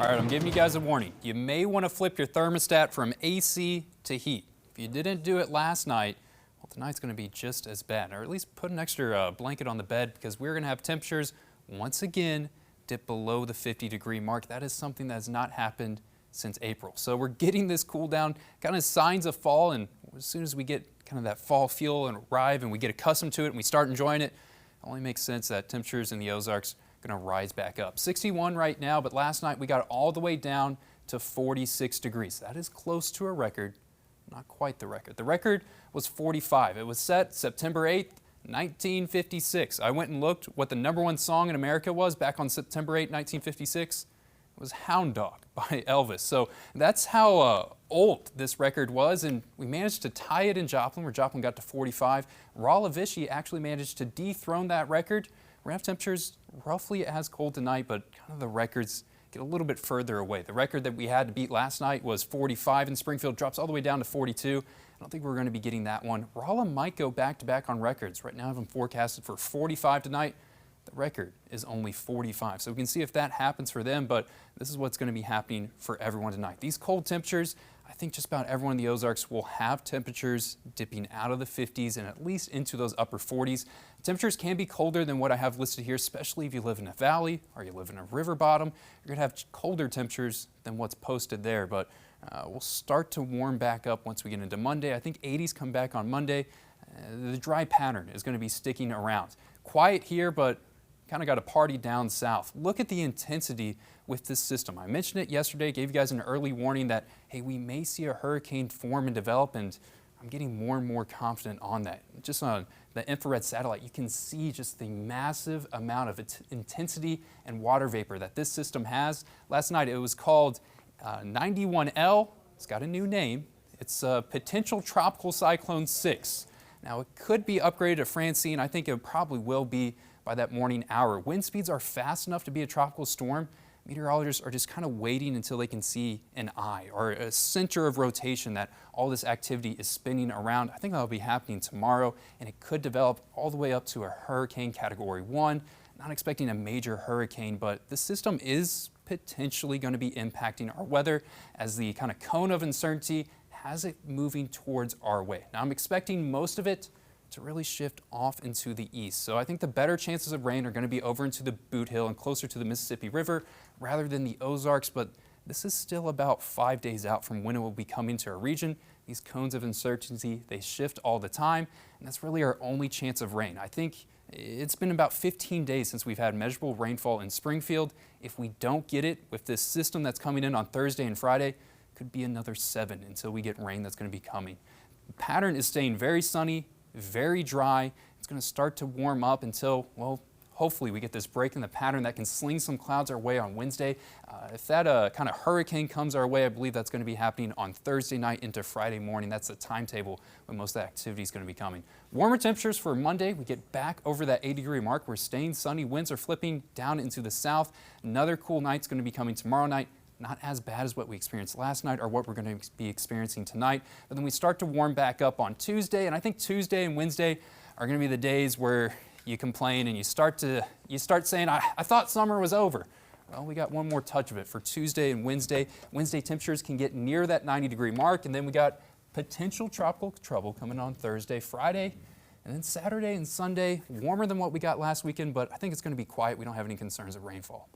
All right, I'm giving you guys a warning. You may want to flip your thermostat from AC to heat. If you didn't do it last night, well, tonight's going to be just as bad. Or at least put an extra blanket on the bed, because we're going to have temperatures once again dip below the 50-degree mark. That is something that has not happened since April. So we're getting this cool down, kind of signs of fall, and as soon as we get kind of that fall feel and arrive and we get accustomed to it and we start enjoying it, it only makes sense that temperatures in the Ozarks going to rise back up. 61 right now, but last night we got all the way down to 46 degrees. That is close to a record, not quite the record. The record was 45. It was set September 8th, 1956. I went and looked what the #1 song in America was back on September 8th, 1956. It was Hound Dog by Elvis. So that's how old this record was, and we managed to tie it in Joplin, where Joplin got to 45. Raleigh actually managed to dethrone that record. We're going to have temperatures roughly as cold tonight, but kind of the records get a little bit further away. The record that we had to beat last night was 45 in Springfield, drops all the way down to 42. I don't think we're going to be getting that one. Raleigh might go back-to-back on records. Right now I have them forecasted for 45 tonight. The record is only 45, so we can see if that happens for them, but this is what's going to be happening for everyone tonight. These cold temperatures, I think just about everyone in the Ozarks will have temperatures dipping out of the 50s and at least into those upper 40s. Temperatures can be colder than what I have listed here, especially if you live in a valley or you live in a river bottom. You're going to have colder temperatures than what's posted there, but we'll start to warm back up once we get into Monday. I think 80s come back on Monday. The dry pattern is going to be sticking around. Quiet here, but kind of got a party down south. Look at the intensity with this system. I mentioned it yesterday, gave you guys an early warning that, hey, we may see a hurricane form and develop, and I'm getting more and more confident on that. Just on the infrared satellite, you can see just the massive amount of intensity and water vapor that this system has. Last night it was called 91L. It's got a new name. It's Potential Tropical Cyclone 6. Now it could be upgraded to Francine. I think it probably will be by that morning hour. Wind speeds are fast enough to be a tropical storm. Meteorologists are just kind of waiting until they can see an eye or a center of rotation that all this activity is spinning around. I think that'll be happening tomorrow, and it could develop all the way up to a hurricane category 1. Not expecting a major hurricane, but the system is potentially going to be impacting our weather as the kind of cone of uncertainty has it moving towards our way. Now I'm expecting most of it to really shift off into the east. So I think the better chances of rain are going to be over into the Boot Hill and closer to the Mississippi River rather than the Ozarks, but this is still about 5 days out from when it will be coming to our region. These cones of uncertainty, they shift all the time, and that's really our only chance of rain. I think it's been about 15 days since we've had measurable rainfall in Springfield. If we don't get it with this system that's coming in on Thursday and Friday, could be another 7 until we get rain that's going to be coming. The pattern is staying very sunny, very dry. It's going to start to warm up until, well, hopefully we get this break in the pattern that can sling some clouds our way on Wednesday. If that kind of hurricane comes our way, I believe that's going to be happening on Thursday night into Friday morning. That's the timetable when most of the activity is going to be coming. Warmer temperatures for Monday. We get back over that 80-degree mark. We're staying sunny. Winds are flipping down into the south. Another cool night's going to be coming tomorrow night. Not as bad as what we experienced last night or what we're going to be experiencing tonight. But then we start to warm back up on Tuesday, and I think Tuesday and Wednesday are going to be the days where you complain and you start saying, I thought summer was over. Well, we got one more touch of it for Tuesday and Wednesday. Wednesday temperatures can get near that 90-degree mark, and then we got potential tropical trouble coming on Thursday, Friday, and then Saturday and Sunday, warmer than what we got last weekend, but I think it's going to be quiet. We don't have any concerns of rainfall.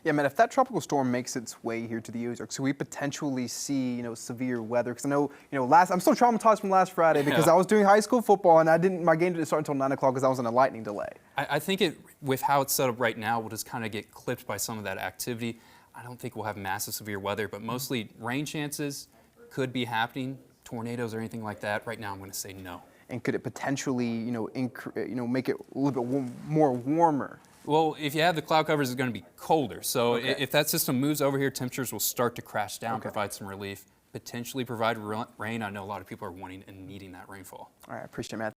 Yeah, man, if that tropical storm makes its way here to the Ozarks, so we potentially see, severe weather. Because I know, I'm still traumatized from last Friday because I was doing high school football and my game didn't start until 9 o'clock because I was on a lightning delay. I think with how it's set up right now, we'll just kind of get clipped by some of that activity. I don't think we'll have massive severe weather, but mostly rain chances could be happening, tornadoes or anything like that. Right now, I'm going to say no. And could it potentially, make it a little bit more warmer? Well, if you have the cloud covers, it's going to be colder. So Okay. if that system moves over here, temperatures will start to crash down, provide some relief, potentially provide rain. I know a lot of people are wanting and needing that rainfall. All right, I appreciate it, Matt.